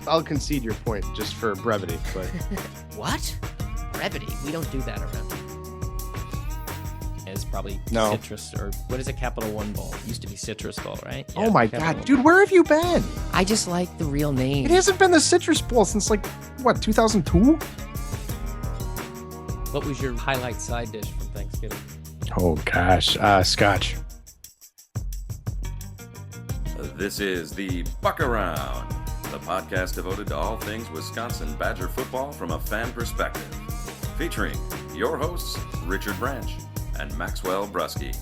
I'll concede your point just for brevity. But What? Brevity? We don't do that around here. It's probably No. Citrus, or what is a Capital One Bowl? It used to be Citrus Bowl, right? oh my Capital God, One. dude, where have you been? I just like the real name. It hasn't been the Citrus Bowl since like what 2002? What was your highlight side dish from Thanksgiving? Oh gosh, Scotch. This is the Buck Around, the podcast devoted to all things Wisconsin Badger football from a fan perspective. Featuring your hosts, Richard Branch and Maxwell Brusky.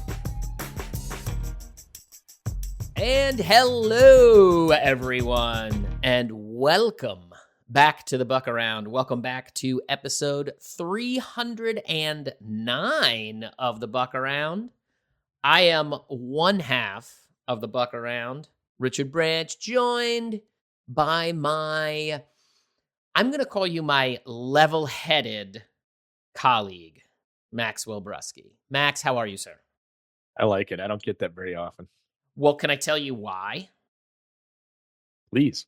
And hello, everyone, and welcome back to the Buck Around. Welcome back to episode 309 of the Buck Around. I am one half of the Buck Around, Richard Branch, joined by I'm going to call you my level-headed colleague, Maxwell Brusky. Max, how are you, sir? I like it. I don't get that very often. Well, can I tell you why? Please.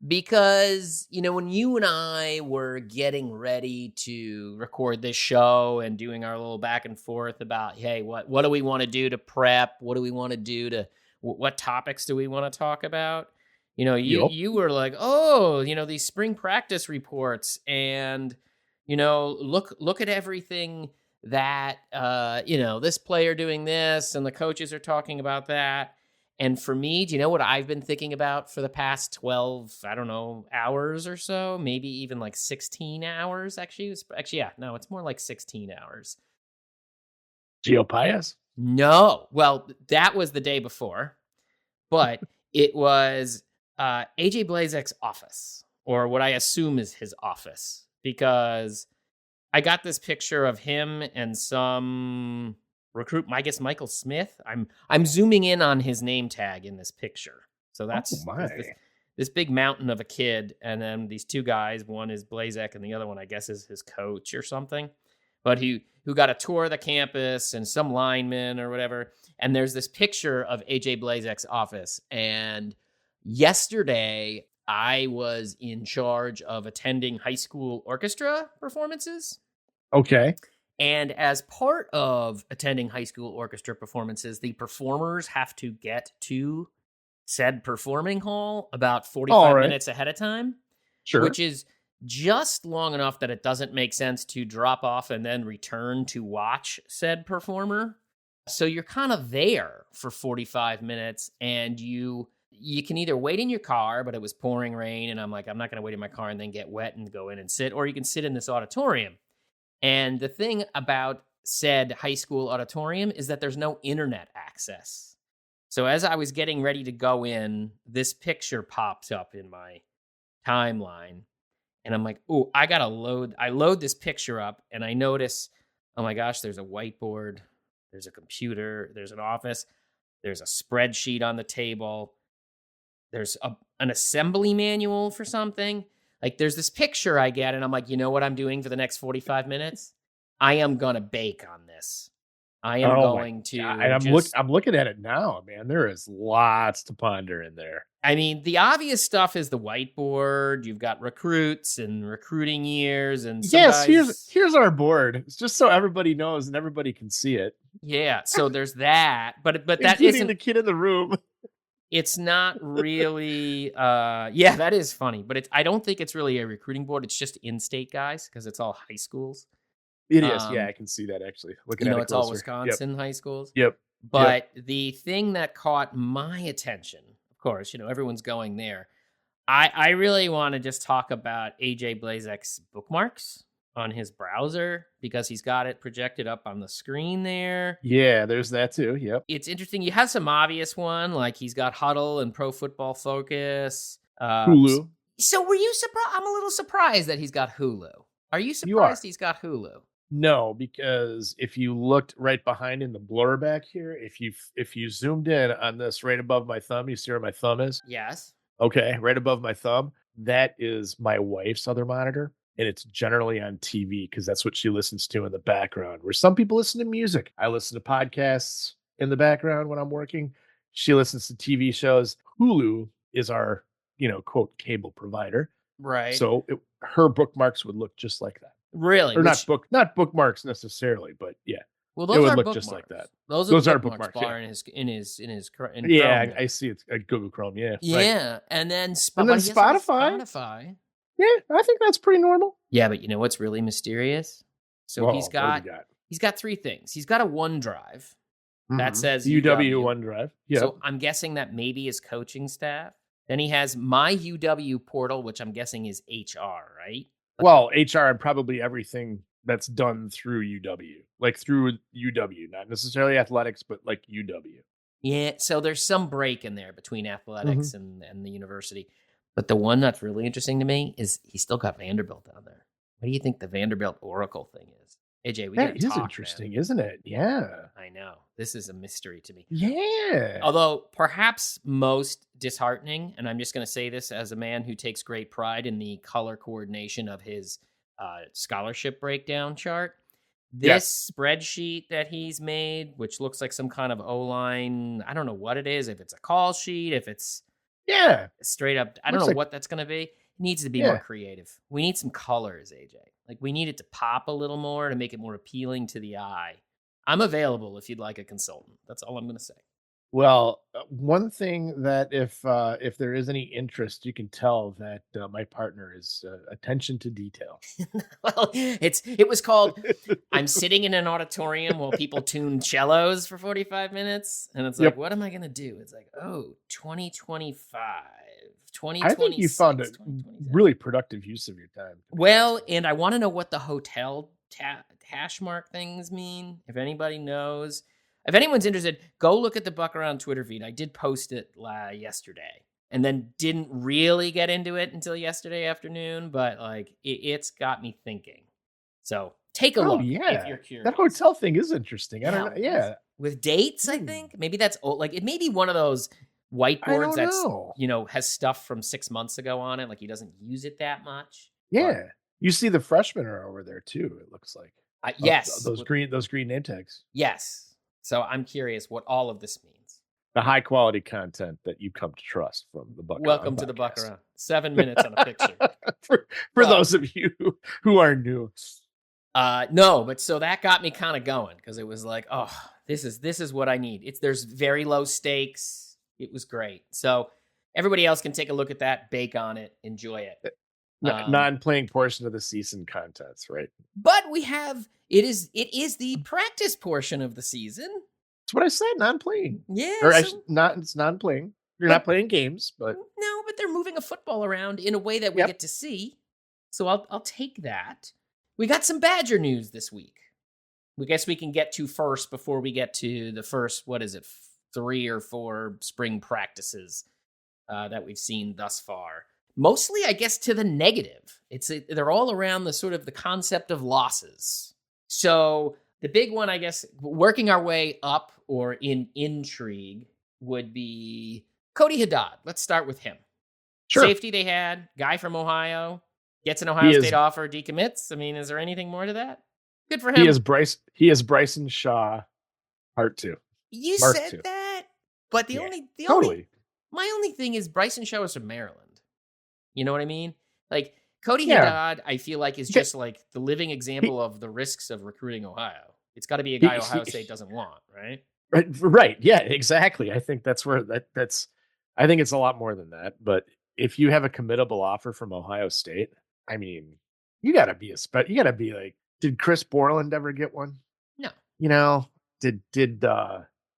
Because, when you and I were getting ready to record this show and doing our little back and forth about, hey, what do we want to do to prep? What do we want to do to, what topics do we want to talk about? You were like, oh, these spring practice reports and, look at everything that, this player doing this and the coaches are talking about that. And for me, do you know what I've been thinking about for the past 12, hours or so? Maybe even like 16 hours, actually. It's more like 16 hours. Gio Pius? No. Well, that was the day before. But it was AJ Blazek's office, or what I assume is his office, because I got this picture of him and some recruit, I guess Michael Smith. I'm zooming in on his name tag in this picture. So that's this big mountain of a kid, and then these two guys. One is Blazek, and the other one, I guess, is his coach or something. But who got a tour of the campus and some linemen or whatever. And there's this picture of AJ Blazek's office. And yesterday, I was in charge of attending high school orchestra performances. Okay. And as part of attending high school orchestra performances, the performers have to get to said performing hall about 45 minutes ahead of time. Sure. Which is just long enough that it doesn't make sense to drop off and then return to watch said performer. So you're kind of there for 45 minutes, and you can either wait in your car, but it was pouring rain, and I'm like, I'm not going to wait in my car and then get wet and go in and sit, or you can sit in this auditorium. And the thing about said high school auditorium is that there's no internet access. So as I was getting ready to go in, this picture pops up in my timeline. And I'm like, oh, I load this picture up, and I notice, oh my gosh, there's a whiteboard, there's a computer, there's an office, there's a spreadsheet on the table, there's an assembly manual for something. Like, there's this picture I get, and I'm like, you know what I'm doing for the next 45 minutes? I am going to bake on this. I am going to. And I'm looking at it now, man. There is lots to ponder in there. I mean, the obvious stuff is the whiteboard. You've got recruits and recruiting years, and here's our board. It's just so everybody knows and everybody can see it. Yeah, so there's that, but that Including isn't the kid in the room. It's not really. Yeah, that is funny, but I don't think it's really a recruiting board. It's just in-state guys because it's all high schools. It is. Yeah, I can see that actually. Looking at it it's all Wisconsin high schools. Yep. But the thing that caught my attention, of course, everyone's going there. I really want to just talk about AJ Blazek's bookmarks on his browser because he's got it projected up on the screen there. Yeah, there's that too. Yep. It's interesting. You have some obvious one, like he's got Huddle and Pro Football Focus. Hulu. So were you surprised? I'm a little surprised that he's got Hulu. Are you surprised he's got Hulu? No, because if you looked right behind in the blur back here, if you zoomed in on this right above my thumb, you see where my thumb is? Yes. Okay, right above my thumb. That is my wife's other monitor. And it's generally on TV because that's what she listens to in the background. Where some people listen to music. I listen to podcasts in the background when I'm working. She listens to TV shows. Hulu is our, quote, cable provider. Right. So her bookmarks would look just like that. Really? Or not bookmarks necessarily, but yeah, Well, it those would are look just like bookmarks. that. Those are the Those are bookmarks bookmarks, bar yeah. in Yeah, Chrome I there. see it's at Google Chrome, yeah. Right. Yeah, and then And then but he has it on Spotify. Spotify. Yeah, I think that's pretty normal. Yeah, but you know what's really mysterious? So Whoa, what have he's got 3 things. He's got a OneDrive that Mhm. says UW OneDrive. Yeah. So I'm guessing that maybe his coaching staff. Then he has my UW portal, which I'm guessing is HR, right? Well, HR and probably everything that's done through UW, like through UW, not necessarily athletics, but like UW. Yeah, so there's some break in there between athletics and the university. But the one that's really interesting to me is he's still got Vanderbilt on there. What do you think the Vanderbilt Oracle thing is? AJ, we got to That is talk, interesting, man. isn't it? Yeah. I know. This is a mystery to me. Yeah. Although perhaps most disheartening, and I'm just going to say this as a man who takes great pride in the color coordination of his scholarship breakdown chart. This spreadsheet that he's made, which looks like some kind of O-line, I don't know what it is, if it's a call sheet, if it's straight up, I don't know what that's going to be. It needs to be more creative. We need some colors, AJ. Like, we need it to pop a little more to make it more appealing to the eye. I'm available if you'd like a consultant. That's all I'm going to say. Well, one thing that if there is any interest, you can tell that my partner is attention to detail. Well, it was called I'm sitting in an auditorium while people tune cellos for 45 minutes. And it's like, what am I going to do? It's like, 2025, 2026. I think you found a really productive use of your time. Well, and I want to know what the hotel hash mark things mean. If anybody knows. If anyone's interested, go look at the Buck Around Twitter feed. I did post it yesterday and then didn't really get into it until yesterday afternoon, but like it's got me thinking. So take a look if you're curious. That hotel thing is interesting. I don't know. Yeah. With dates, I think. Maybe that's like it may be one of those whiteboards that's, has stuff from 6 months ago on it. Like he doesn't use it that much. Yeah. But you see the freshmen are over there too, it looks like. Yes. Those green name tags. Yes. So I'm curious what all of this means. The high quality content that you come to trust from the Buck Around. Welcome to the Buck Around. 7 minutes on a picture. for those of you who are new. No, but so that got me kind of going because it was like, this is what I need. There's very low stakes. It was great. So everybody else can take a look at that, bake on it, enjoy it. Non-playing portion of the season contents, right? But we have it is the practice portion of the season. That's what I said, non-playing. Yeah. Or it's non-playing. You're not playing games, but no, but they're moving a football around in a way that we get to see. So I'll take that. We got some Badger news this week. We guess we can get to first before we get to the first, 3 or 4 spring practices that we've seen thus far. Mostly, I guess, to the negative. They're all around the sort of the concept of losses. So the big one, I guess, working our way up or in intrigue would be Cody Haddad. Let's start with him. Sure. Safety they had, guy from Ohio, gets an Ohio State offer, decommits. I mean, is there anything more to that? Good for him. He is Bryson Shaw, part 2. You said that, but my only thing is Bryson Shaw is from Maryland. You know what I mean? Like Cody Haddad, I feel like is just like the living example of the risks of recruiting Ohio. It's got to be a guy Ohio State doesn't want, right? Right. Yeah, exactly. I think that's where that's. I think it's a lot more than that. But if you have a committable offer from Ohio State, I mean, you got to be like, did Chris Borland ever get one? No. Did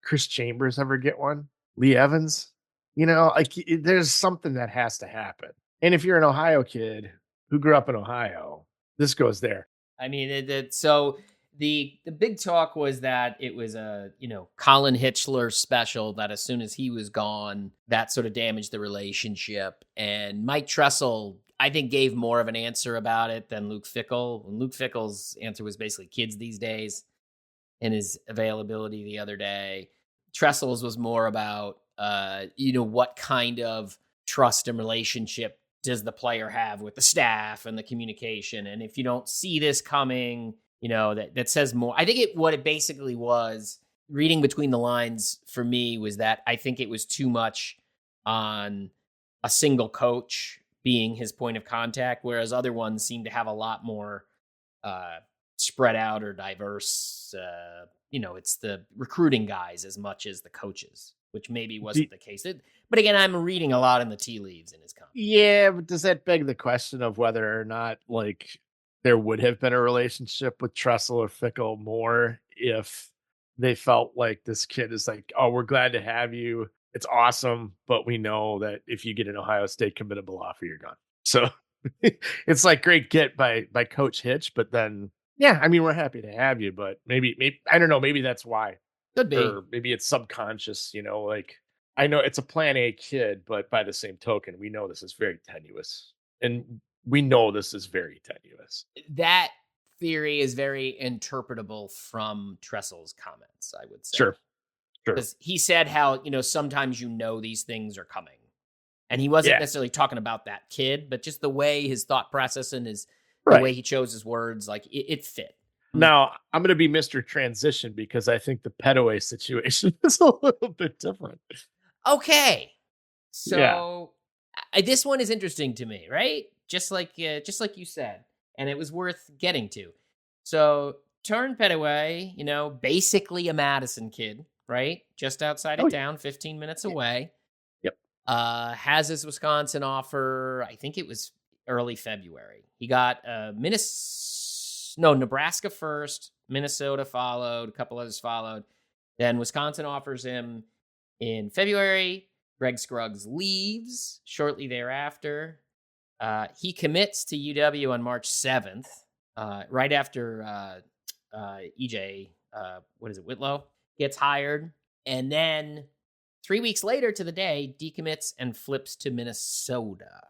Chris Chambers ever get one? Lee Evans? There's something that has to happen. And if you're an Ohio kid who grew up in Ohio, this goes there. I mean, so the big talk was that it was a, Colin Hitchler special that as soon as he was gone, that sort of damaged the relationship. And Mike Tressel, I think, gave more of an answer about it than Luke Fickell. And Luke Fickell's answer was basically kids these days and his availability the other day. Tressel's was more about, what kind of trust and relationship does the player have with the staff and the communication? And if you don't see this coming, that says more. I think what it basically was, reading between the lines for me, was that I think it was too much on a single coach being his point of contact, whereas other ones seem to have a lot more spread out or diverse. It's the recruiting guys as much as the coaches, which maybe wasn't the case. But again, I'm reading a lot in the tea leaves in his comments. Yeah, but does that beg the question of whether or not like there would have been a relationship with Tressel or Fickle more if they felt like this kid is like, oh, we're glad to have you. It's awesome, but we know that if you get an Ohio State committable offer, you're gone. So it's like great get by Coach Hitch, but then yeah, I mean we're happy to have you, but maybe I don't know, maybe that's why. Could be. Or maybe it's subconscious, like I know it's a plan A kid, but by the same token, we know this is very tenuous. And we know this is very tenuous. That theory is very interpretable from Tressel's comments, I would say. Sure. Because he said how, sometimes these things are coming. And he wasn't necessarily talking about that kid, but just the way his thought process and the way he chose his words, like it fit. Now, I'm going to be Mr. Transition because I think the Petaway situation is a little bit different. Okay. So this one is interesting to me, right? Just like you said, and it was worth getting to. So Turn Petaway, basically a Madison kid, right? Just outside of town, 15 minutes away. Yep. Has his Wisconsin offer. I think it was early February. He got Nebraska first, Minnesota followed, a couple others followed. Then Wisconsin offers him in February. Greg Scruggs leaves shortly thereafter. He commits to UW on March 7th, right after EJ, Whitlow gets hired. And then 3 weeks later to the day, decommits and flips to Minnesota.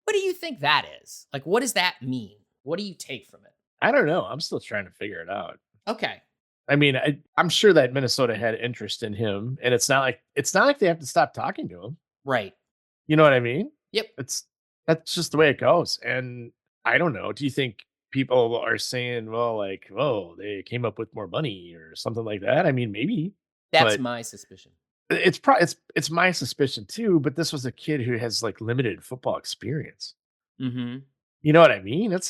What do you think that is? Like, what does that mean? What do you take from it? I don't know. I'm still trying to figure it out. Okay. I mean, I'm sure that Minnesota had interest in him, and it's not like they have to stop talking to him. Right. You know what I mean? Yep. That's just the way it goes. And I don't know. Do you think people are saying, well, like, oh, they came up with more money or something like that? I mean, maybe. That's my suspicion. It's my suspicion too, but this was a kid who has like limited football experience. Mm-hmm. You know what I mean? It's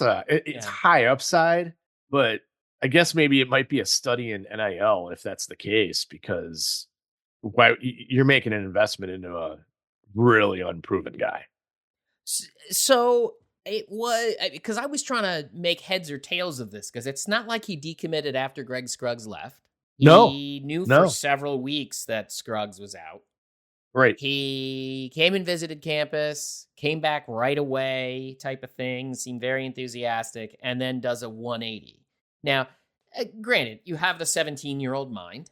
high upside, but I guess maybe it might be a study in NIL if that's the case, because you're making an investment into a really unproven guy. So it was because I was trying to make heads or tails of this because it's not like he decommitted after Greg Scruggs left. He knew for several weeks that Scruggs was out. Right. He came and visited campus, came back right away type of thing, seemed very enthusiastic, and then does a 180. Now, granted, you have the 17-year-old mind.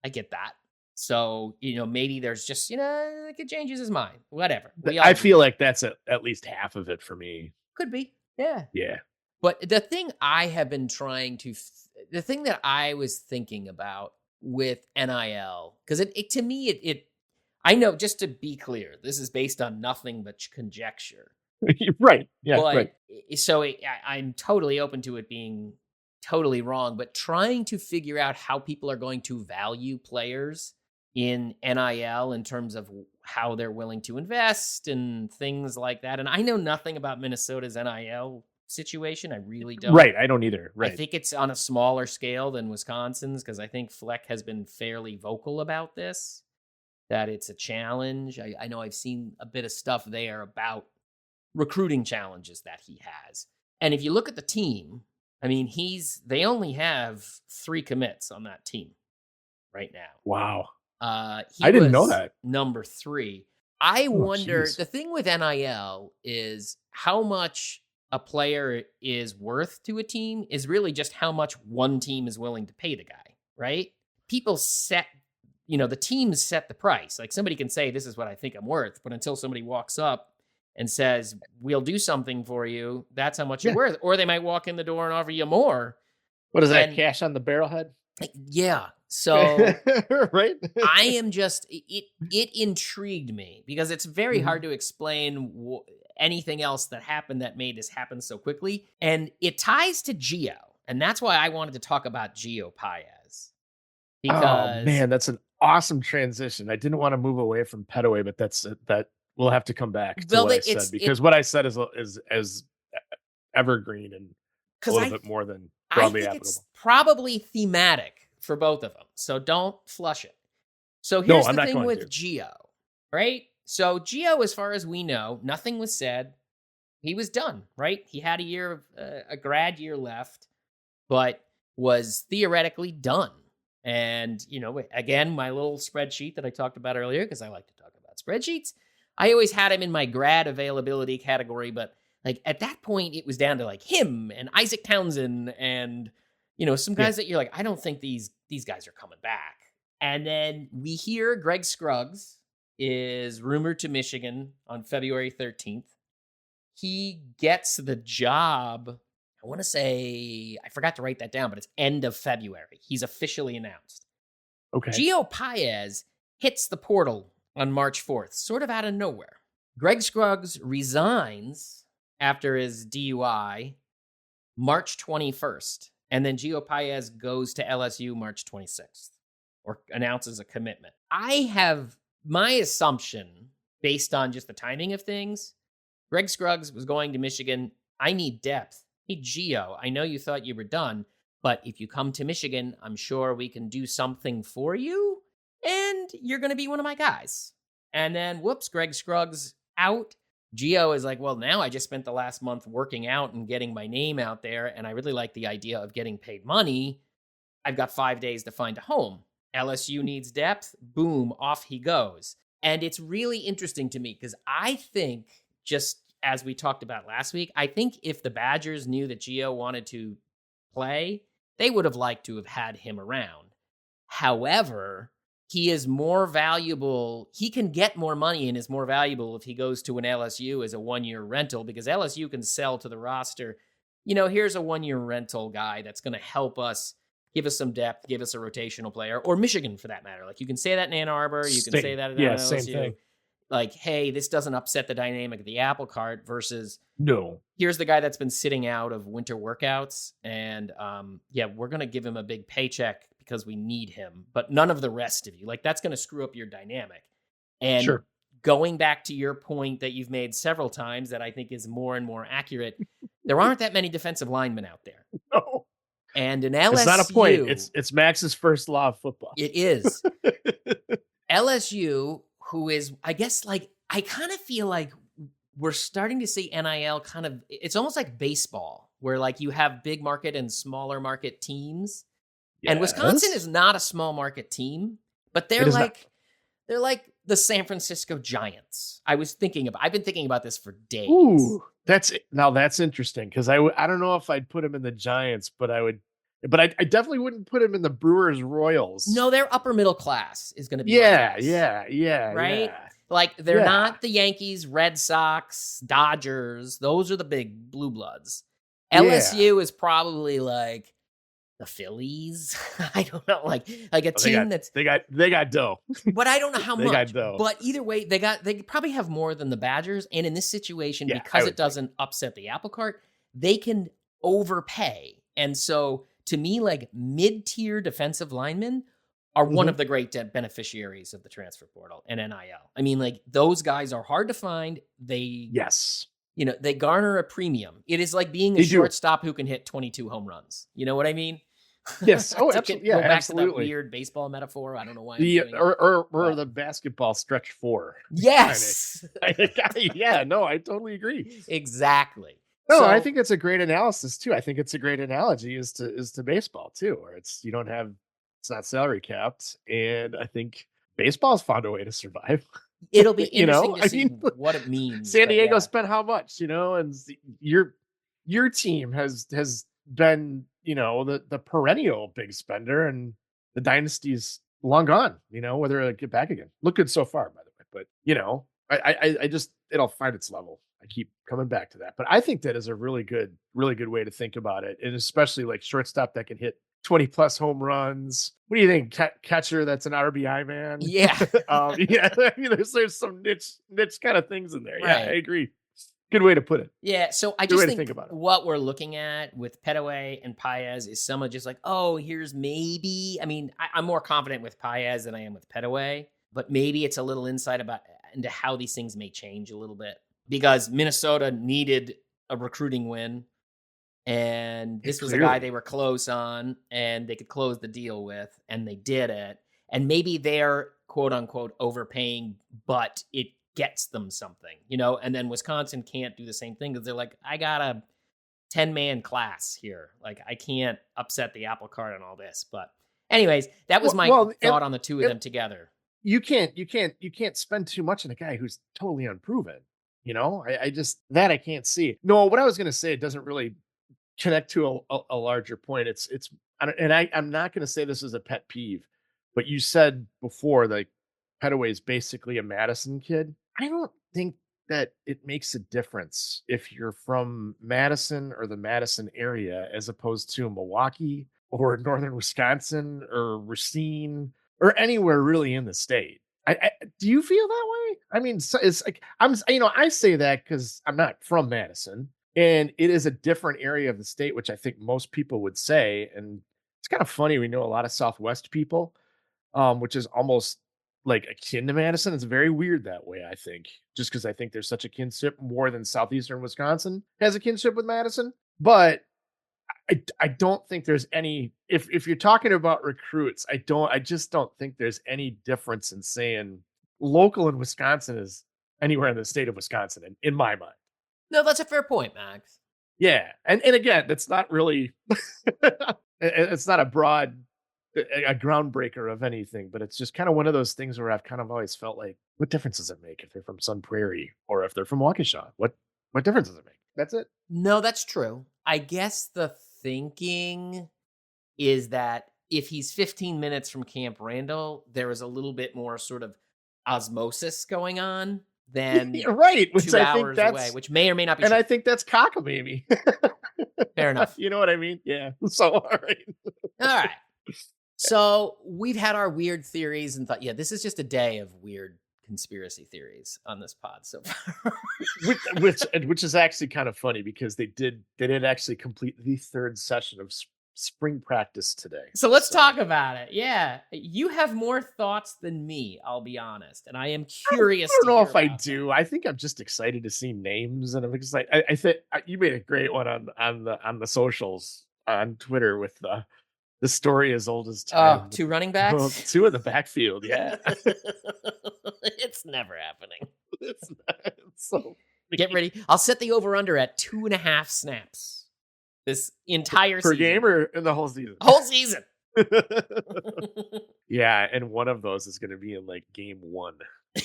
I get that. So, maybe there's just, it changes his mind. Whatever. I feel like that's at least half of it for me. Could be. Yeah. Yeah. But the thing I have been the thing that I was thinking about with NIL, because to me, I know, just to be clear, this is based on nothing but conjecture. Right. Yeah. But, right. So I'm totally open to it being totally wrong, but trying to figure out how people are going to value players in NIL in terms of how they're willing to invest and things like that. And I know nothing about Minnesota's NIL situation. I really don't. Right. I don't either. Right. I think it's on a smaller scale than Wisconsin's, because I think Fleck has been fairly vocal about this, that it's a challenge. I know I've seen a bit of stuff there about recruiting challenges that he has. And if you look at the team, I mean, they only have 3 commits on that team right now. Wow. I didn't know that. Number 3. I wonder, the thing with NIL is how much a player is worth to a team is really just how much one team is willing to pay the guy, right? People set, the teams set the price. Like, somebody can say, this is what I think I'm worth, but until somebody walks up and says, we'll do something for you, that's how much you're worth. Or they might walk in the door and offer you more. What is that, cash on the barrelhead? Yeah. So right. I am just, it intrigued me because it's very hard to explain anything else that happened that made this happen so quickly. And it ties to Gio. And that's why I wanted to talk about Gio Paez. Because, oh man, that's an awesome transition. I didn't want to move away from Petaway, but that we'll have to come back to Well, what I said, because what I said is evergreen and a because little bit more than I broadly think applicable. it's probably thematic for both of them. So don't flush it. So No, here's I'm the not thing going with to. Gio, right? So Gio, as far as we know, nothing was said. He was done, right? He had a grad year left, but was theoretically done. And, again, my little spreadsheet that I talked about earlier, because I like to talk about spreadsheets, I always had him in my grad availability category, but like at that point, it was down to like him and Isaac Townsend and, some guys that you're like, I don't think these guys are coming back. And then we hear Greg Scruggs is rumored to Michigan on February 13th. He gets the job, I want to say, I forgot to write that down, but it's end of February. He's officially announced. Okay. Gio Paez hits the portal on March 4th, sort of out of nowhere. Greg Scruggs resigns after his DUI March 21st, and then Gio Paez goes to LSU March 26th, or announces a commitment. I have my assumption, based on just the timing of things, Greg Scruggs was going to Michigan. I need depth. Hey, Gio, I know you thought you were done, but if you come to Michigan, I'm sure we can do something for you, and you're going to be one of my guys. And then, whoops, Greg Scruggs out. Gio is like, well, now I just spent the last month working out and getting my name out there, and I really like the idea of getting paid money. I've got 5 days to find a home. LSU needs depth. Boom, off he goes. And it's really interesting to me because I think, just as we talked about last week, I think if the Badgers knew that Gio wanted to play, they would have liked to have had him around. However, he is more valuable. He can get more money and is more valuable if he goes to an LSU as a one-year rental, because LSU can sell to the roster, here's a one-year rental guy that's going to help us, give us some depth, give us a rotational player, or Michigan for that matter. Like, you can say that in Ann Arbor, you can say that at LSU. Same thing. Like, hey, this doesn't upset the dynamic of the apple cart versus No. Here's the guy that's been sitting out of winter workouts, and we're going to give him a big paycheck because we need him, but none of the rest of you. Like, that's going to screw up your dynamic. And Sure. Going back to your point that you've made several times that I think is more and more accurate, there aren't that many defensive linemen out there. No. And in LSU... It's not a point. It's Max's first law of football. It is. LSU, who is, I guess, like, I kind of feel like we're starting to see NIL kind of, it's almost like baseball, where like you have big market and smaller market teams. Yes. And Wisconsin is not a small market team, but they're like the San Francisco Giants. I've been thinking about this for days. Ooh, that's interesting, because I don't know if I'd put him in the Giants, but I definitely wouldn't put him in the Brewers Royals. No, they're upper middle class is going to be. Yeah. Right? Yeah. Like, they're not the Yankees, Red Sox, Dodgers. Those are the big blue bloods. LSU is probably like the Phillies. I don't know, like a team they got dough. But I don't know how much. Got dough. But either way, they probably have more than the Badgers. And in this situation, because it doesn't upset the apple cart, they can overpay. And so, to me, like, mid-tier defensive linemen are one of the great beneficiaries of the transfer portal and NIL. I mean, like, those guys are hard to find. They garner a premium. It is like being a shortstop who can hit 22 home runs. You know what I mean? Yes. Oh, absolutely. Go back to that weird baseball metaphor. I don't know why. Or the basketball stretch four. Yes. Yeah. No, I totally agree. Exactly. No, I think it's a great analysis too. I think it's a great analogy is to baseball too, where it's not salary capped, and I think baseball's found a way to survive. It'll be interesting to see what it means. San Diego spent how much, and your team has been, the perennial big spender, and the dynasty's long gone, whether it'll get back again. Look good so far, by the way, but I just, it'll find its level. I keep coming back to that, but I think that is a really good way to think about it. And especially like shortstop that can hit 20 plus home runs. What do you think? Catcher that's an RBI man. Yeah. I mean, there's some niche kind of things in there. Right. Yeah, I agree. Good way to put it. Yeah. So I just think about what we're looking at with Petaway and Paez is someone just like, oh, here's maybe, I mean, I'm more confident with Paez than I am with Petaway, but maybe it's a little insight about into how these things may change a little bit, because Minnesota needed a recruiting win. And this was a guy they were close on and they could close the deal with, and they did it. And maybe they're quote unquote overpaying, but it gets them something, and then Wisconsin can't do the same thing because they're like, I got a 10-man class here. Like, I can't upset the apple cart on all this. But anyways, that was my thought on the two of them together. You can't spend too much on a guy who's totally unproven. I just, that I can't see. No, what I was going to say, it doesn't really connect to a larger point. I'm not going to say this is a pet peeve, but you said before, like, Petaway is basically a Madison kid. I don't think that it makes a difference if you're from Madison or the Madison area as opposed to Milwaukee or northern Wisconsin or Racine or anywhere really in the state. Do you feel that way? I mean, so it's like, I say that because I'm not from Madison, and it is a different area of the state, which I think most people would say. And it's kind of funny. We know a lot of Southwest people, which is almost like akin to Madison. It's very weird that way, I think, just because I think there's such a kinship more than Southeastern Wisconsin has a kinship with Madison. But I don't think there's any, if you're talking about recruits, I just don't think there's any difference in saying local in Wisconsin is anywhere in the state of Wisconsin, in my mind. No, that's a fair point, Max. Yeah. And again, that's not really, it's not a groundbreaker of anything, but it's just kind of one of those things where I've kind of always felt like, what difference does it make if they're from Sun Prairie or if they're from Waukesha? What difference does it make? That's it. No, that's true. I guess the thinking is that if he's 15 minutes from Camp Randall, there is a little bit more sort of osmosis going on than right, which 2 I hours think that's away, which may or may not be and true. I think that's cockamamie. Fair enough. You know what I mean? Yeah. So all right. So we've had our weird theories and thought, this is just a day of weird conspiracy theories on this pod so far. which is actually kind of funny because they did actually complete the third session of spring practice today. So let's talk about it. Yeah, you have more thoughts than me, I'll be honest, and I am curious. I don't know if I do. I think I'm just excited to see names, and I'm excited. I think you made a great one on the socials on Twitter with the story as old as time. Oh, 2 running backs? Well, 2 in the backfield, yeah. It's never happening. It's not, so get ready. I'll set the over-under at 2.5 snaps. This entire per season. game or in the whole season? Whole season. Yeah, and one of those is going to be in like game 1.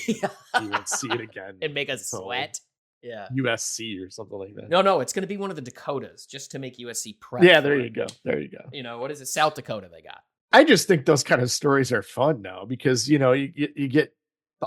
You won't see it again. And make us sweat. Yeah. USC or something like that. No, it's going to be one of the Dakotas just to make USC prep. Yeah, there you go. There you go. What is it? South Dakota they got. I just think those kind of stories are fun now because, you get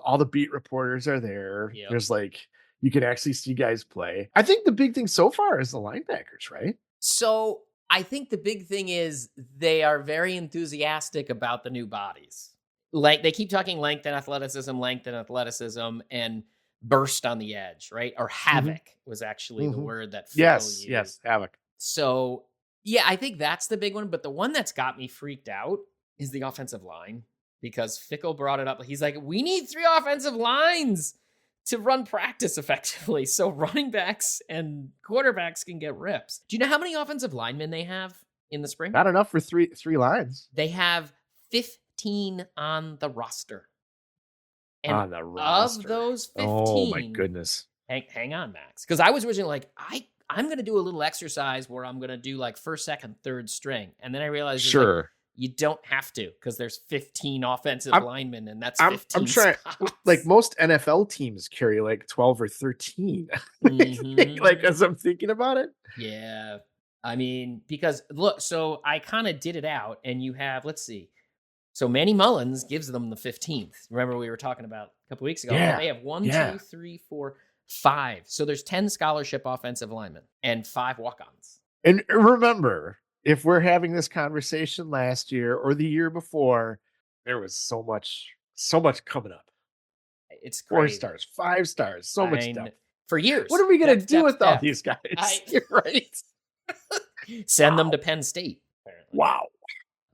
all the beat reporters are there. Yep. There's like, you can actually see guys play. I think the big thing so far is the linebackers, right? So I think the big thing is they are very enthusiastic about the new bodies. Like they keep talking length and athleticism, and burst on the edge, right? Or havoc was actually the word that Phil used. Yes, havoc. So yeah, I think that's the big one. But the one that's got me freaked out is the offensive line, because Fickle brought it up. He's like, we need 3 offensive lines to run practice effectively, so running backs and quarterbacks can get rips. Do you know how many offensive linemen they have in the spring? Not enough for three lines. They have 15 on the roster. And on the roster. Of those 15, oh my goodness. Hang on, Max, because I was originally like, I'm going to do a little exercise where I'm going to do like first, second, third string, and then I realized sure. You don't have to, because there's 15 offensive linemen, and that's 15 I'm trying, like most NFL teams carry like 12 or 13. Like as I'm thinking about it. Yeah. I mean, because look, so I kind of did it out, and you have, let's see. So Manny Mullins gives them the 15th. Remember we were talking about a couple weeks ago. Yeah. They have 1, 2, 3, 4, 5. So there's 10 scholarship offensive linemen and 5 walk-ons. And remember, if we're having this conversation last year or the year before, there was so much coming up. It's crazy. 4 stars, 5 stars, so much stuff. For years. What are we going to do with all these guys? Right? Send them to Penn State. Apparently. Wow.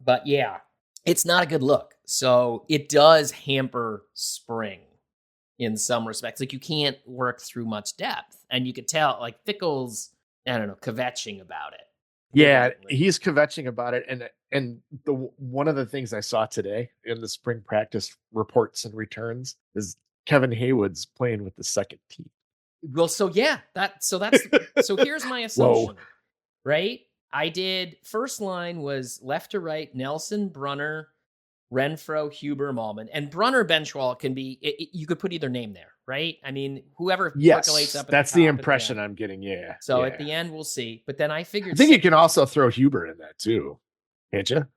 But yeah, it's not a good look. So it does hamper spring. in some respects. Like, you can't work through much depth. And you could tell, like, Fickle's, I don't know, kvetching about it. Yeah, Evidently. he's kvetching about it, and the one of the things I saw today in the spring practice reports and returns is Kevin Haywood's playing with the second team. Well, so yeah, so here's my assumption, right? I did, first line was left to right, Nelson, Brunner, Renfro, Huber, Malman. And Brunner, Benchwall can be, you could put either name there, right? I mean, whoever percolates Yes, up at that's the top the at impression end. I'm getting. Yeah. So yeah. at the end, we'll see. But then I figured, I think you can also throw Huber in that too, can't you?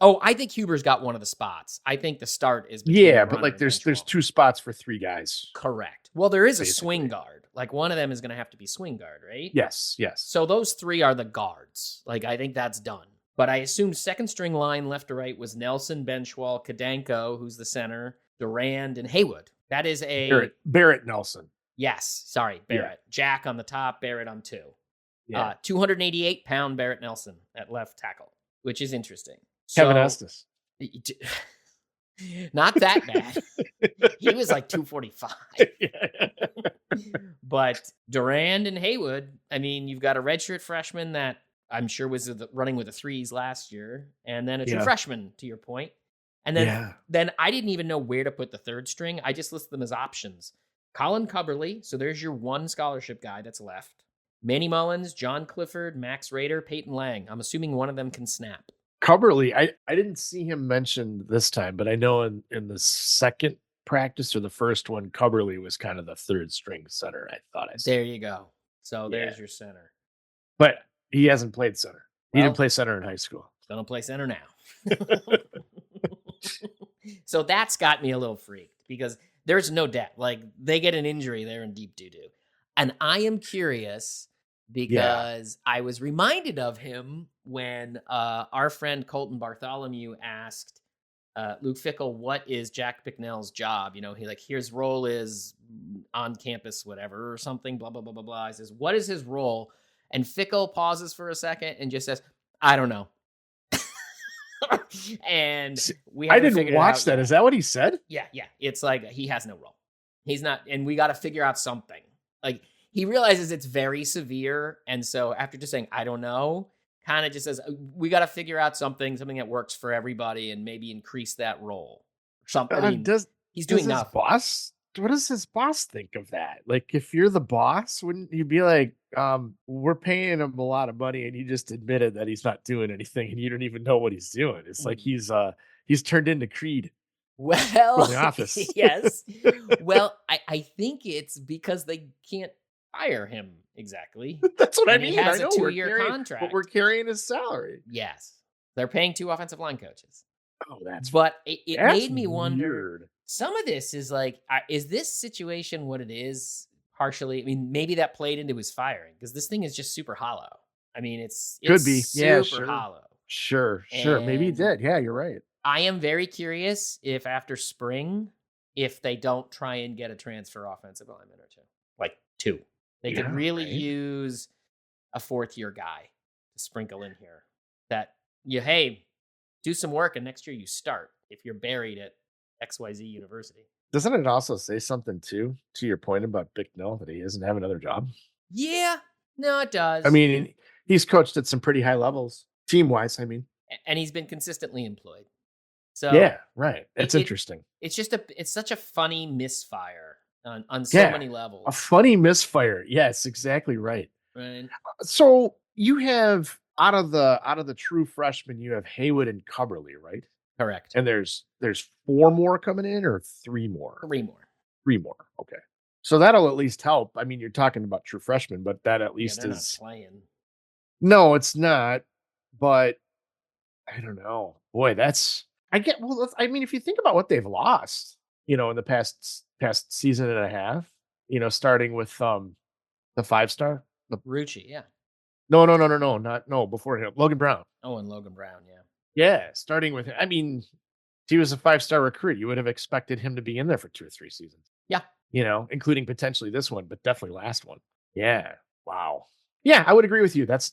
oh, I think Huber's got one of the spots. I think the start is between Yeah, but Brunner like and there's Benchwall. 2 spots for 3 guys. Correct. Well, there is a Basically. swing guard. Like, one of them is going to have to be swing guard, right? Yes. So those 3 are the guards. Like, I think that's done. But I assumed second string line left to right was Nelson, Benchwall, Kadanko, who's the center, Durand, and Haywood. That is a Barrett Nelson. Yes, sorry, Barrett. Yeah. Jack on the top, Barrett on 2. Yeah. 288-pound Barrett Nelson at left tackle, which is interesting. Kevin Estes. Not that bad. He was like 245. But Durand and Haywood, I mean, you've got a redshirt freshman that I'm sure was running with the 3s last year, and then a true freshman, to your point. And then I didn't even know where to put the third string. I just listed them as options. Colin Cubberly, so there's your one scholarship guy that's left. Manny Mullins, John Clifford, Max Rader, Peyton Lang. I'm assuming one of them can snap. Cubberly, I didn't see him mentioned this time, but I know in the second practice or the first one, Cubberly was kind of the third string center. I thought I said. There you go. So there's your center. But he hasn't played center. He Well, didn't play center in high school. Gonna play center now. So that's got me a little freaked because there's no depth. Like, they get an injury, they're in deep doo-doo. And I am curious because I was reminded of him when our friend Colton Bartholomew asked Luke Fickell, what is Jack Bicknell's job? You know, his role is on campus, whatever, or something, blah, blah, blah, blah, blah. He says, what is his role? And Fickell pauses for a second and just says, I don't know. And I didn't watch that. Is that what he said? Yeah. It's like, he has no role. He's not, and we got to figure out something. Like, he realizes it's very severe. And so after just saying, I don't know, kind of just says, we got to figure out something that works for everybody and maybe increase that role. Something. I mean, he's doing nothing. What does his boss think of that? Like, if you're the boss, wouldn't you be like, we're paying him a lot of money and he just admitted that he's not doing anything and you don't even know what he's doing. It's like he's turned into Creed. Well, from The Office. Yes. Well, I think it's because they can't fire him exactly. That's what I mean. He has a 2-year contract. But we're carrying his salary. Yes. They're paying 2 offensive line coaches. Oh, that's it made me wonder. Weird. Some of this is like, is this situation what it is? Partially, I mean, maybe that played into his firing because this thing is just super hollow. I mean, it's could be super hollow. Sure. Maybe he did. Yeah, you're right. I am very curious if after spring, if they don't try and get a transfer offensive lineman or 2, like 2, they could really use a 4th-year guy to sprinkle in here. That hey, do some work and next year you start if you're buried at XYZ University. Doesn't it also say something too, to your point about Bicknell, that he doesn't have another job? Yeah, no, it does. I mean, he's coached at some pretty high levels, team-wise, I mean. And he's been consistently employed. So yeah, right. It's interesting. It's just it's such a funny misfire on so many levels. A funny misfire. Yes, exactly right. Right. So you have out of the true freshmen, you have Haywood and Cubberly, right? Correct. And there's 4 more coming in or 3 more? 3 more. 3 more. Okay. So that'll at least help. I mean, you're talking about true freshmen, but that at least they're is not playing. No, it's not. But I don't know. Boy, I mean, if you think about what they've lost, in the past season and a half, starting with the 5-star, Rucci, yeah. No, before him, Logan Brown. Oh, and Logan Brown, yeah. Yeah, starting with him. I mean, he was a 5-star recruit. You would have expected him to be in there for 2 or 3 seasons. Yeah. Including potentially this one, but definitely last one. Yeah. Wow. Yeah, I would agree with you. That's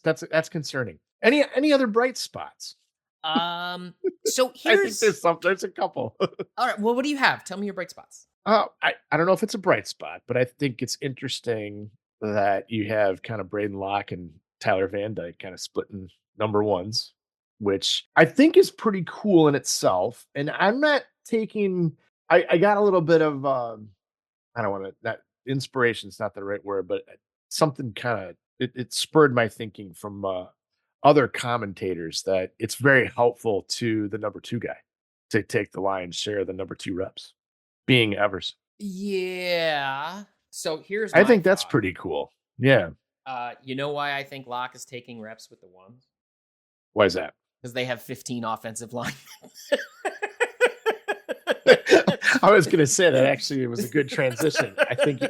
concerning. Any other bright spots? So here's I think there's a couple. All right. Well, what do you have? Tell me your bright spots. I don't know if it's a bright spot, but I think it's interesting that you have kind of Braden Locke and Tyler Van Dyke kind of splitting number ones, which I think is pretty cool in itself. And I'm not taking. I got a little bit of I don't want to that inspiration's not the right word, but something kind of it spurred my thinking from other commentators that it's very helpful to the number two guy to take the lion's share of the number two reps, being Evers. Yeah. So here's I my think that's thought. pretty cool. Yeah. You know why I think Locke is taking reps with the ones? Why is that? Because they have 15 offensive linemen. I was going to say that actually it was a good transition. I think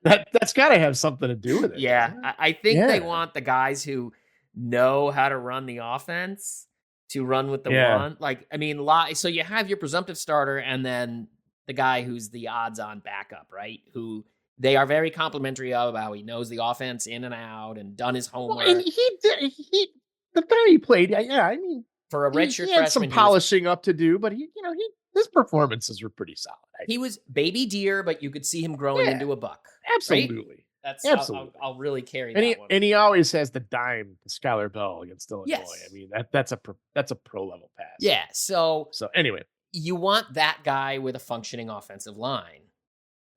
that's got to have something to do with it. Yeah, I think Yeah. they want the guys who know how to run the offense to run with the Yeah. one. Like, I mean, so you have your presumptive starter and then the guy who's the odds-on backup, right? Who they are very complimentary of how he knows the offense in and out and done his homework. Well, and the time he played, yeah, I mean, For a redshirt he had some freshman, polishing up to do, but his performances were pretty solid. he was baby deer, but you could see him growing Yeah. into a buck. Absolutely. That's Absolutely. I'll really carry And that one. he always has the dime to Skylar Bell against Illinois. Yes. I mean, that's a pro level pass. Yeah, so Anyway, you want that guy with a functioning offensive line,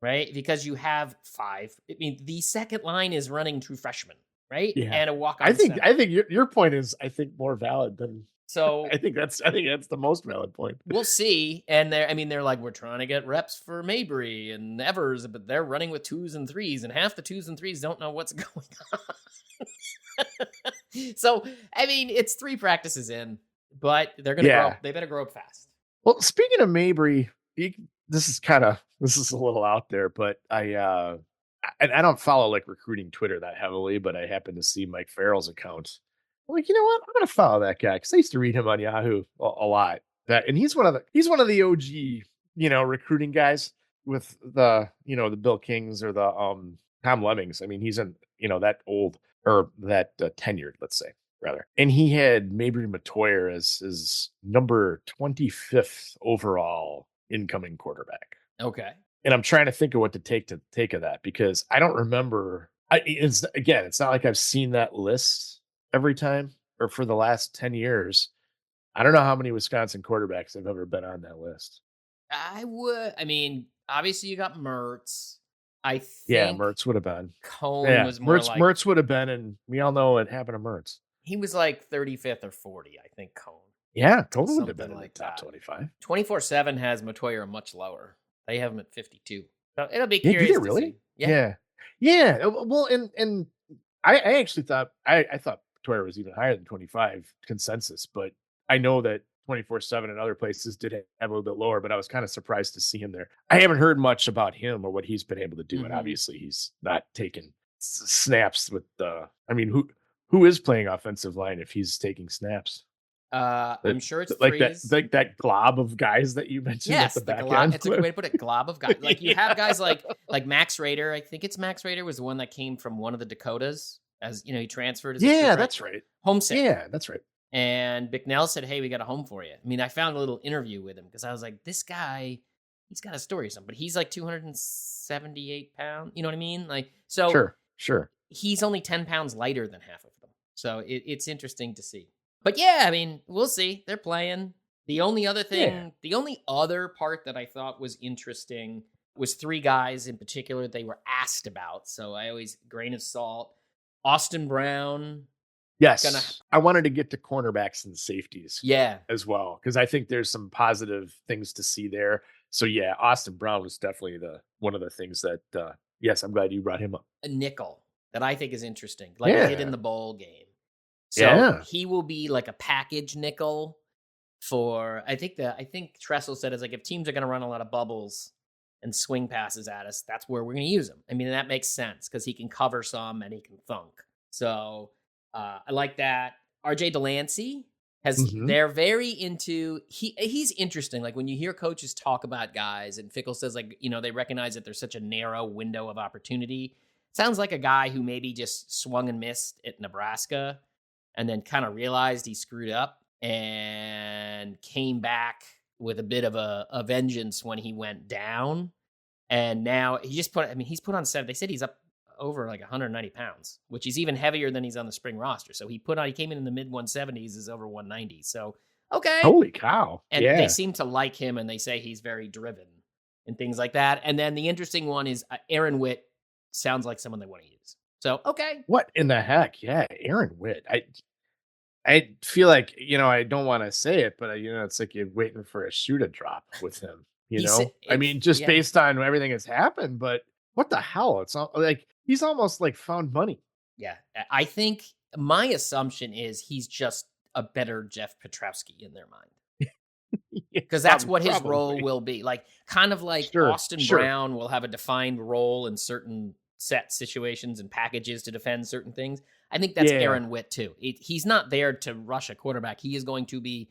right? Because you have five. I mean, the second line is running true freshmen, right? Yeah. And a walk-on I think center. your point is more valid than So I think that's the most valid point. we'll see. And they're like, we're trying to get reps for Mabry and Evers, but they're running with 2s and 3s, and half the 2s and 3s don't know what's going on. So, I mean, it's 3 practices in, but they're gonna grow. They better grow up fast. Well, speaking of Mabry, this is a little out there, but I don't follow like recruiting Twitter that heavily, but I happen to see Mike Farrell's account. I'm like, you know what? I'm gonna follow that guy because I used to read him on Yahoo a lot. And he's one of the OG, recruiting guys with the the Bill Kings or the Tom Lemmings. I mean, he's in that old or that tenured, let's say rather. And he had Mabry Matoyer as his number 25th overall incoming quarterback. Okay. And I'm trying to think of what to take of that because I don't remember. It's not like I've seen that list every time or for the last 10 years. I don't know how many Wisconsin quarterbacks have ever been on that list. I mean, obviously you got Mertz. I think Mertz would have been. Cone was more like Mertz would have been, and we all know what happened to Mertz. He was like 35th or 40, I think. Cone. Yeah, Cone would have been like in the top 25. 24/7 has Matoyer much lower. They have him at 52. So it'll be curious. Did it really? See. Yeah. Well, and I actually thought I thought Matoyer was even higher than 25 consensus, but I know that 24/7 and other places did have a little bit lower, but I was kind of surprised to see him there. I haven't heard much about him or what he's been able to do, and obviously he's not taking snaps with who is playing offensive line if he's taking snaps? I'm sure it's like that glob of guys that you mentioned at the back end. It's a good way to put it. Glob of guys. Like you have guys like Max Rader. I think it's Max Rader was the one that came from one of the Dakotas. As he transferred. That's right. Homesick. Yeah, that's right. And Bicknell said, "Hey, we got a home for you." I mean, I found a little interview with him because I was like, "This guy, he's got a story or something." But he's like 278 pounds. You know what I mean? Like, so sure. He's only 10 pounds lighter than half of them. So it's interesting to see. But yeah, I mean, we'll see. They're playing. The only other part that I thought was interesting was 3 guys in particular they were asked about. So I always grain of salt. Austin Brown. Yes. I wanted to get to cornerbacks and safeties. Yeah. As well, because I think there's some positive things to see there. So yeah, Austin Brown was definitely one of the things that yes, I'm glad you brought him up. A nickel that I think is interesting. Like a hit in the bowl game. So he will be like a package nickel for I think Tressel said it's like if teams are going to run a lot of bubbles and swing passes at us, that's where we're going to use him. I mean, that makes sense because he can cover some and he can thunk. So I like that. RJ Delancey they're very into he's interesting. Like when you hear coaches talk about guys and Fickle says like, they recognize that there's such a narrow window of opportunity. Sounds like a guy who maybe just swung and missed at Nebraska and then kind of realized he screwed up and came back with a bit of a vengeance when he went down. And now he's put on 7. They said he's up over like 190 pounds, which is even heavier than he's on the spring roster. So he came in the mid 170s, is over 190. So, okay. Holy cow. And yeah. they seem to like him, and they say he's very driven and things like that. And then the interesting one is Aaron Witt sounds like someone they want to use. So, okay. What in the heck? Yeah, Aaron Witt. I feel like, I don't want to say it, but it's like you're waiting for a shoe to drop with him, based on everything that's happened, but what the hell? It's not like he's almost like found money. Yeah. I think my assumption is he's just a better Jeff Petrowski in their mind. Because that's what his role will be. Like, kind of like Austin Brown will have a defined role in certain set situations and packages to defend certain things. I think that's Aaron Witt too. He's not there to rush a quarterback. He is going to be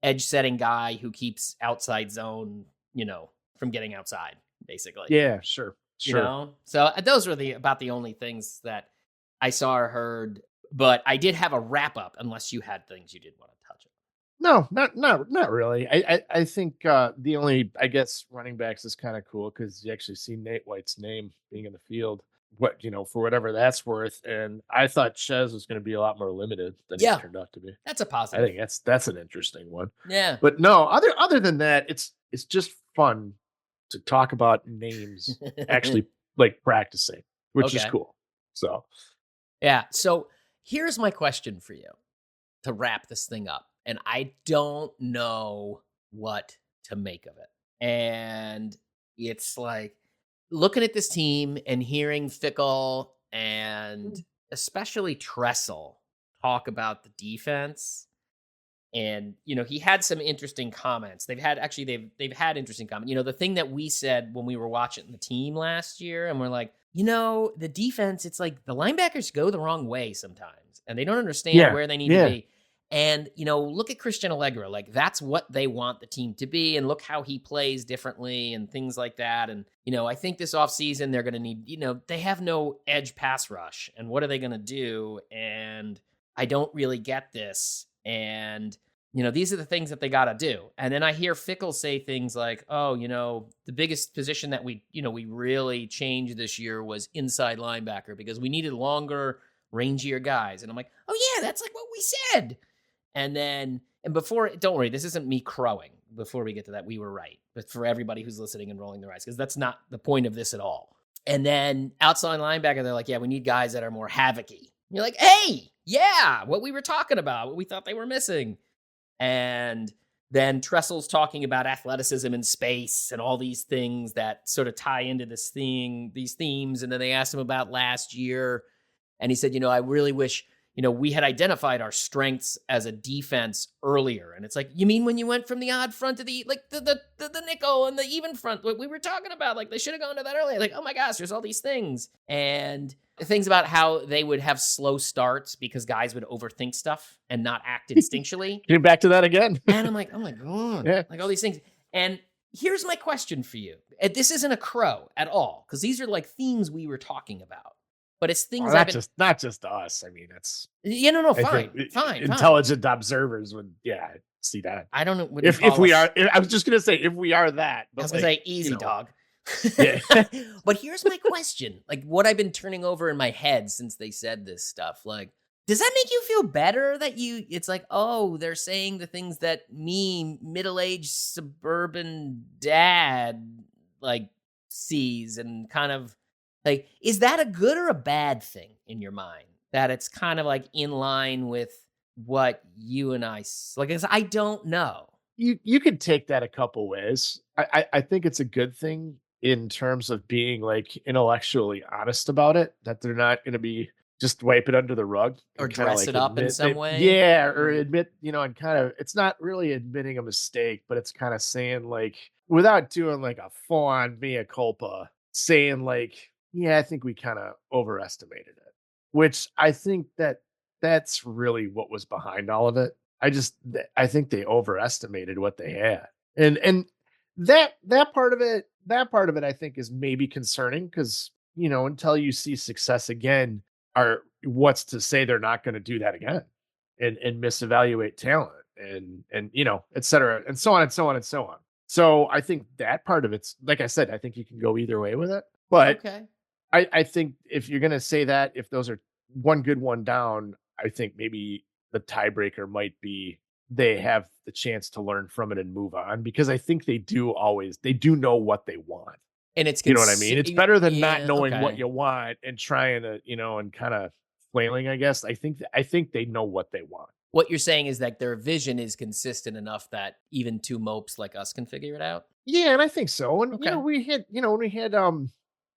edge setting guy who keeps outside zone, from getting outside, basically. Yeah, sure. So those were about the only things that I saw or heard. But I did have a wrap up, unless you had things you did want to touch on. No, not really. I think the only, I guess, running backs is kind of cool because you actually see Nate White's name being in the field. What, for whatever that's worth. And I thought Chez was going to be a lot more limited than he turned out to be. That's a positive. I think that's an interesting one. Yeah. But no, other than that, it's just fun to talk about names actually like practicing, which is cool. So, yeah. So here's my question for you to wrap this thing up. And I don't know what to make of it. And it's like, looking at this team and hearing Fickle and especially Tressel talk about the defense, and he had some interesting comments. They've had interesting comments. The thing that we said when we were watching the team last year, and we're like, the defense, it's like the linebackers go the wrong way sometimes, and they don't understand where they need to be. And, look at Christian Allegra. Like, that's what they want the team to be. And look how he plays differently and things like that. And, I think this offseason they're going to need, they have no edge pass rush. And what are they going to do? And I don't really get this. And, these are the things that they got to do. And then I hear Fickle say things like, oh, the biggest position that we really changed this year was inside linebacker because we needed longer, rangier guys. And I'm like, oh, yeah, that's like what we said. And before, don't worry, this isn't me crowing. Before we get to that, we were right. But for everybody who's listening and rolling their eyes, because that's not the point of this at all. And then outside linebacker, they're like, yeah, we need guys that are more havoc-y. You're like, hey, yeah, what we were talking about, what we thought they were missing. And then Tressel's talking about athleticism in space and all these things that sort of tie into these themes. And then they asked him about last year. And he said, I really wish we had identified our strengths as a defense earlier. And it's like, you mean when you went from the odd front to the nickel and the even front, what we were talking about, like they should have gone to that earlier. Like, oh my gosh, there's all these things. And things about how they would have slow starts because guys would overthink stuff and not act instinctually. Getting back to that again. And I'm like, oh my God, like all these things. And here's my question for you. And this isn't a crow at all, because these are like themes we were talking about. But it's things not just us. I mean, it's fine. Intelligent observers would see that. I don't know if we are. I was just gonna say if we are that. But I was gonna say easy dog. Yeah. But here's my question: like what I've been turning over in my head since they said this stuff. Like, does that make you feel better that it's like, oh, they're saying the things that me, middle-aged suburban dad, like sees and kind of. Like, is that a good or a bad thing in your mind? That it's kind of like in line with what you and I like? Because I don't know. You could take that a couple ways. I think it's a good thing in terms of being like intellectually honest about it. That they're not going to be just wipe it under the rug or dress it up in some way. Yeah, or admit, and kind of. It's not really admitting a mistake, but it's kind of saying like without doing like a full on mea culpa, saying like. Yeah, I think we kind of overestimated it, which I think that's really what was behind all of it. I think they overestimated what they had. And that part of it, I think is maybe concerning because, until you see success again, what's to say they're not going to do that again and misevaluate talent and, et cetera, and so on and so on and so on. So I think that part of it's, like I said, I think you can go either way with it. But Okay. I think if you're going to say that, if those are one good, one down, I think maybe the tiebreaker might be they have the chance to learn from it and move on, because I think they do know what they want. And it's You know what I mean? It's better than not yeah, knowing what okay. you want and trying to, and kind of flailing, I guess. I think they know what they want. What you're saying is that their vision is consistent enough that even two mopes like us can figure it out? Yeah, and I think so. And Okay. we had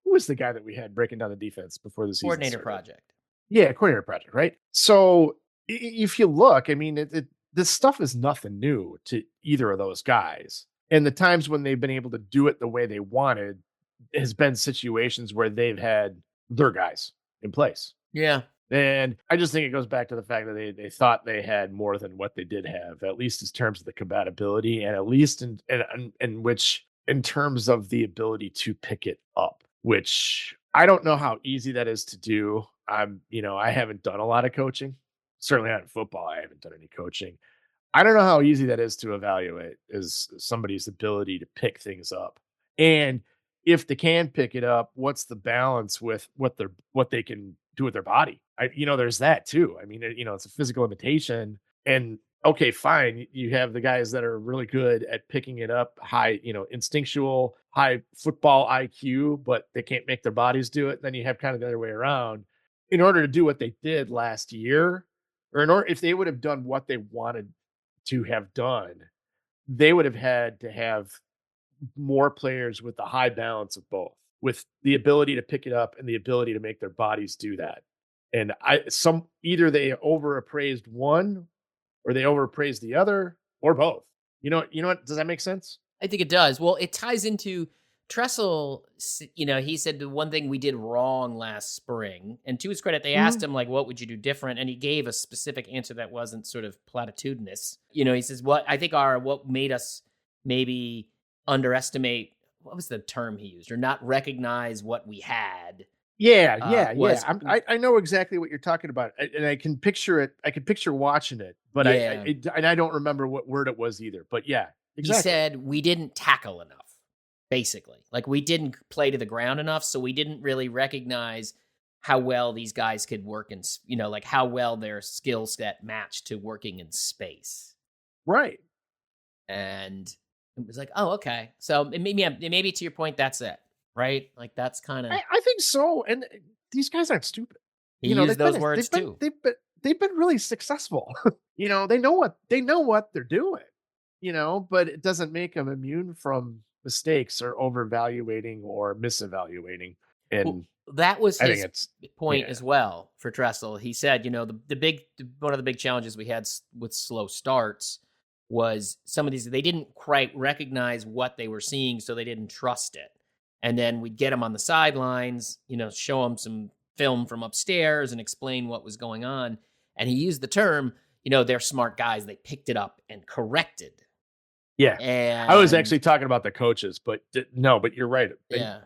who was the guy that we had breaking down the defense before the season Coordinator started? project. Yeah, coordinator project, right? So if you look, I mean, this stuff is nothing new to either of those guys. And the times when they've been able to do it the way they wanted has been situations where they've had their guys in place. Yeah. And I just think it goes back to the fact that they thought they had more than what they did have, at least in terms of the compatibility, and at least in terms of the ability to pick it up, which I don't know how easy that is to do. I haven't done a lot of coaching. Certainly not in football. I haven't done any coaching. I don't know how easy that is to evaluate, is somebody's ability to pick things up. And if they can pick it up, what's the balance with what they can do with their body? There's that too. I mean, it's a physical limitation. And okay, fine. You have the guys that are really good at picking it up, high, instinctual, high football IQ, but they can't make their bodies do it. Then you have kind of the other way around. In order to do what they did last year, or in order, if they would have done what they wanted to have done, they would have had to have more players with the high balance of both, with the ability to pick it up and the ability to make their bodies do that. And either they overappraised one or they overappraised the other, or both. What? Does that make sense? I think it does. Well, it ties into Tressel. He said the one thing we did wrong last spring, and to his credit, they asked him, like, what would you do different? And he gave a specific answer that wasn't sort of platitudinous. He says, what made us maybe underestimate, what was the term he used, or not recognize what we had. Yeah. I know exactly what you're talking about, and I can picture it. I can picture watching it, but Yeah. I don't remember what word it was either. But yeah, exactly. He said we didn't tackle enough, basically. Like, we didn't play to the ground enough, so we didn't really recognize how well these guys could work in, like how well their skill set matched to working in space. Right. And it was like, oh, okay. So maybe to your point, that's it. Right? Like, that's kind of. I think so. And these guys aren't stupid. He used those words too. They've been really successful. They know what they're doing. But it doesn't make them immune from mistakes or overvaluating or misevaluating. And that was his point yeah. as well for Tressel. He said, one of the big challenges we had with slow starts was some of these, they didn't quite recognize what they were seeing, so they didn't trust it. And then we'd get them on the sidelines, show them some film from upstairs and explain what was going on. And he used the term, they're smart guys. They picked it up and corrected. Yeah. And I was actually talking about the coaches, but no, but you're right. Yeah.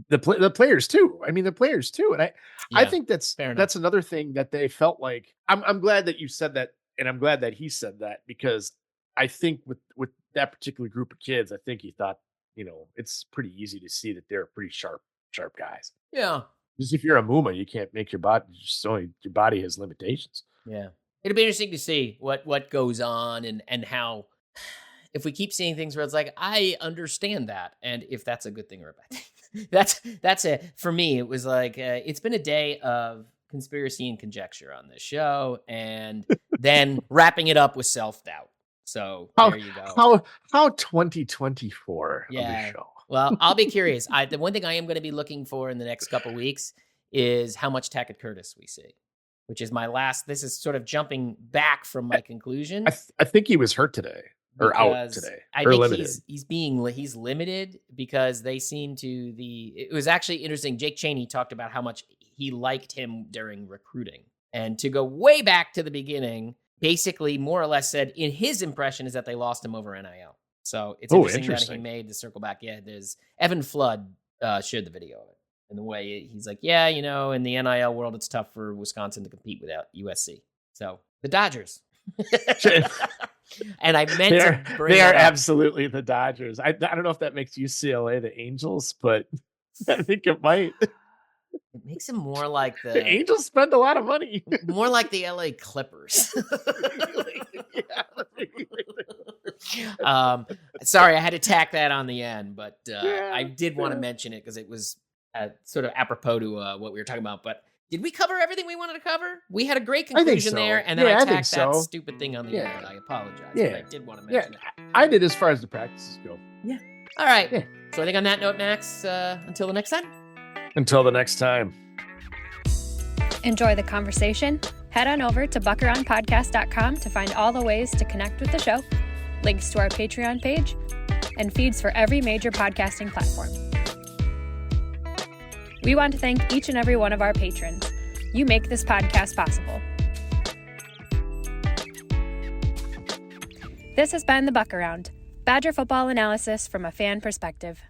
The players too. I mean, the players too. And I think that's another thing that they felt like. I'm glad that you said that, and I'm glad that he said that, because I think with that particular group of kids, I think he thought, it's pretty easy to see that they're pretty sharp guys. Yeah. Just if you're a Muma, you can't make your body. Your body has limitations. Yeah. It'll be interesting to see what goes on and how, if we keep seeing things where it's like, I understand that, and if that's a good thing or a bad thing. That's it. For me, it was like, it's been a day of conspiracy and conjecture on this show, and then wrapping it up with self-doubt. So there you go. How 2024 yeah. on the show. Well, I'll be curious. The one thing I am going to be looking for in the next couple weeks is how much Tackett Curtis we see, which is my last. This is sort of jumping back from my conclusion. I think he was hurt today, or out today, or limited. He's limited because they seem to It was actually interesting. Jake Chaney talked about how much he liked him during recruiting, and to go way back to the beginning, basically more or less said in his impression is that they lost him over NIL. So it's interesting that he made the circle back. Yeah, there's Evan Flood shared the video of it. And the way he's like, yeah, in the NIL world, it's tough for Wisconsin to compete without USC. So the Dodgers. And I meant to bring they are that up. absolutely the Dodgers. I don't know if that makes UCLA the Angels, but I think it might. It makes him more like The Angels spend a lot of money. more like the LA Clippers. Sorry, I had to tack that on the end, but I did want to mention it because it was sort of apropos to what we were talking about. But did we cover everything we wanted to cover? We had a great conclusion there, and then I tacked that stupid thing on the end. I apologize, but I did want to mention it. I did as far as the practices go. Yeah. All right. Yeah. So I think on that note, Max, until the next time. Until the next time. Enjoy the conversation? Head on over to buckaroundpodcast.com to find all the ways to connect with the show, links to our Patreon page, and feeds for every major podcasting platform. We want to thank each and every one of our patrons. You make this podcast possible. This has been The Buck Around, Badger football analysis from a fan perspective.